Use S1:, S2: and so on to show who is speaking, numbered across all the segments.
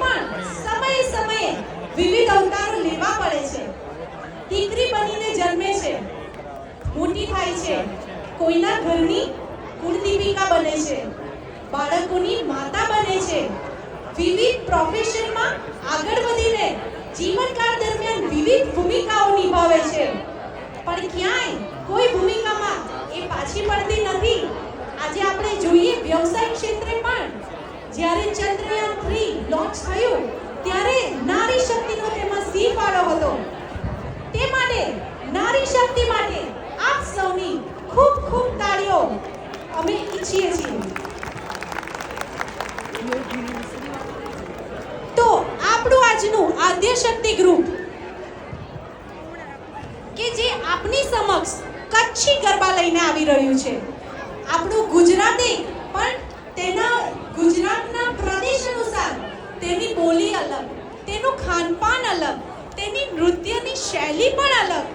S1: પણ સમયે સમયે વિવિધ અવતારો લેવા પડે છે. દીકરી બનીને જન્મે છે, મોટી થાય છે, કોઈના ઘરની કુળદીપિકા બને છે, બાળકોની માતા બને છે, વિવિધ પ્રોફેશનમાં આગળ વધીને જીવનકાળ દરમિયાન વિવિધ ભૂમિકાઓ નિભાવે છે. પણ ક્યાંય કોઈ ભૂમિકામાં એ પાછી પડતી નથી. આજે આપણે જોઈએ વ્યવસાયિક ક્ષેત્રે પણ જ્યારે ચંદ્રયાન-3 લોન્ચ થયું ત્યારે નારી શક્તિનો તેમાં સિંહ ફાળો હતો. તે માટે નારી શક્તિ માટે આપ સૌની ખૂબ ખૂબ તાળીઓ અમે ઈચ્છીએ છીએ. તો આપણું આજનું આદ્ય શક્તિ ગ્રુપ કે જે આપની સમક્ષ કચ્છી ગરબા લઈને આવી રહ્યું છે. આપણું ગુજરાતી પણ તેના ગુજરાતના પ્રદેશ અનુસાર તેની બોલી અલગ, તેનું ખાનપાન અલગ, તેની નૃત્યની શૈલી પણ અલગ.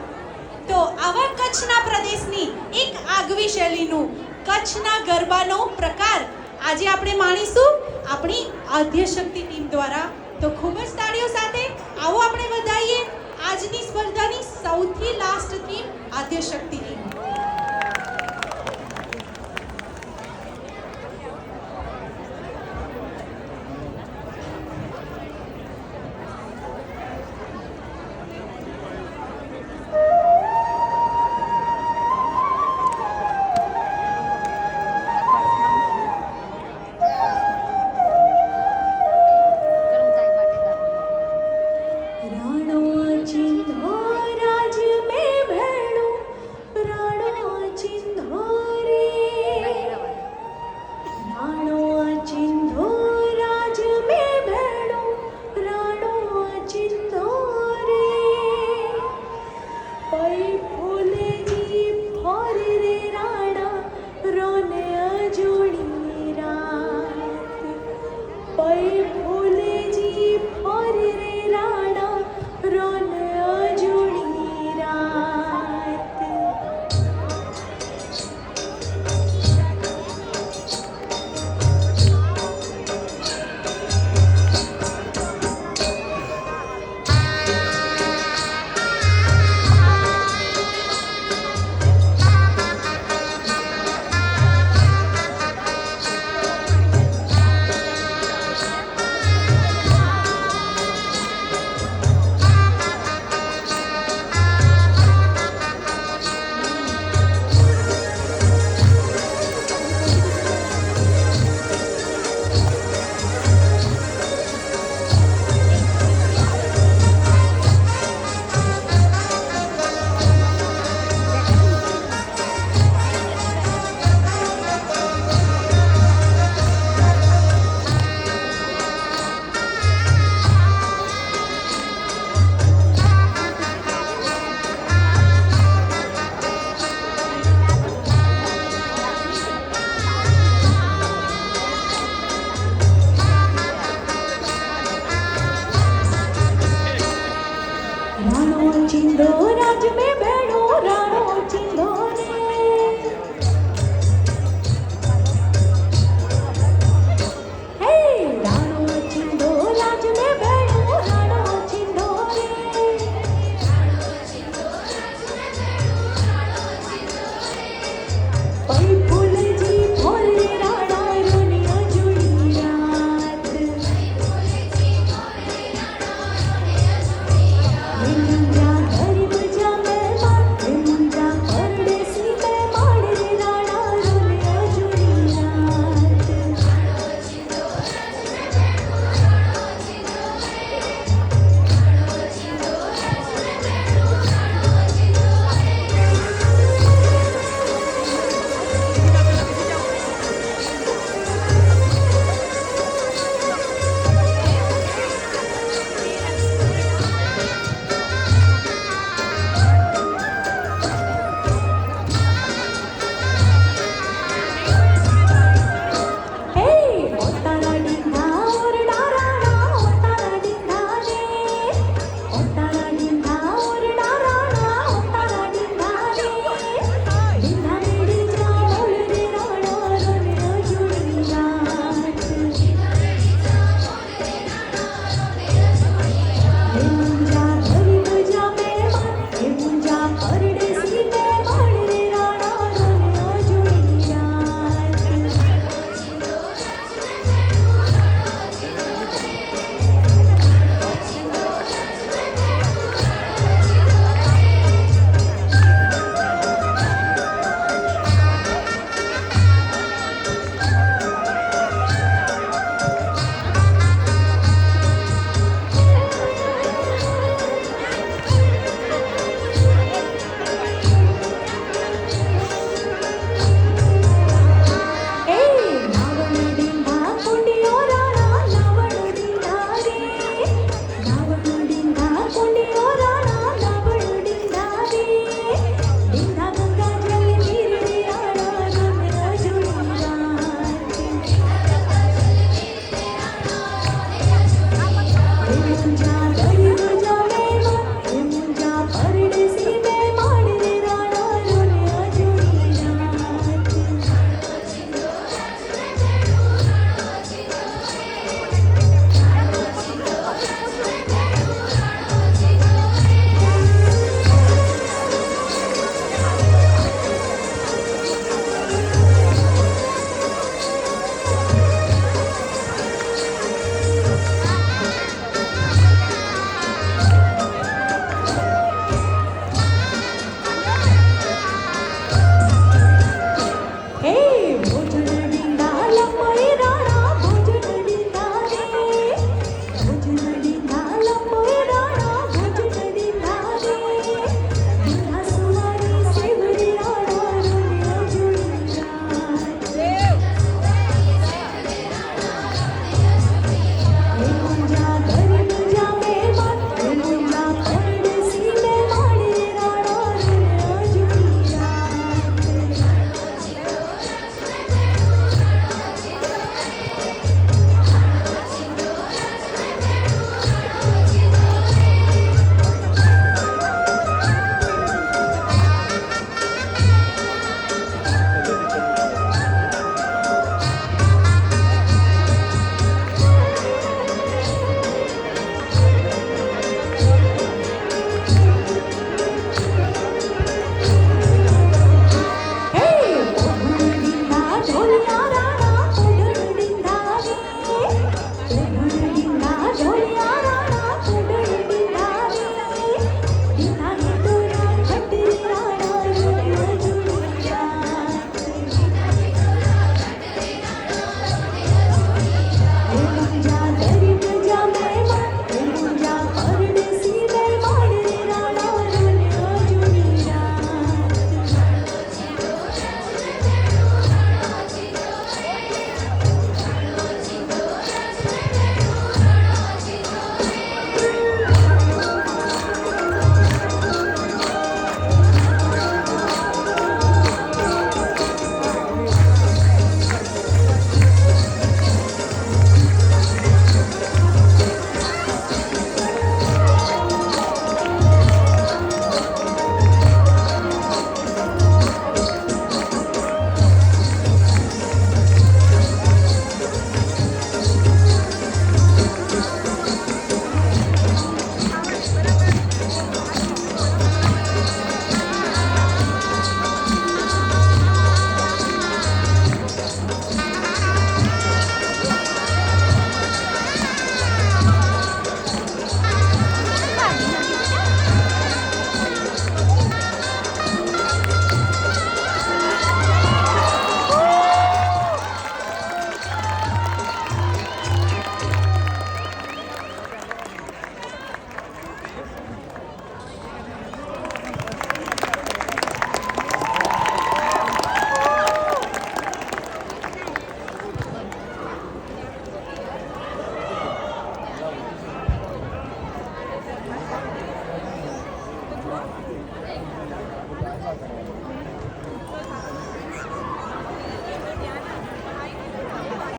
S1: તો આવા કચ્છના પ્રદેશની એક આગવી શૈલીનું કચ્છના ગરબાનો પ્રકાર આજે આપણે માણીશું આપણી આદ્ય શક્તિ ટીમ દ્વારા. તો ખૂબ જ તાળીઓ સાથે આવો આપણે વધાવીએ આજની સ્પર્ધાની સૌથી લાસ્ટ ટીમ આદ્ય શક્તિ ટીમ. Bye.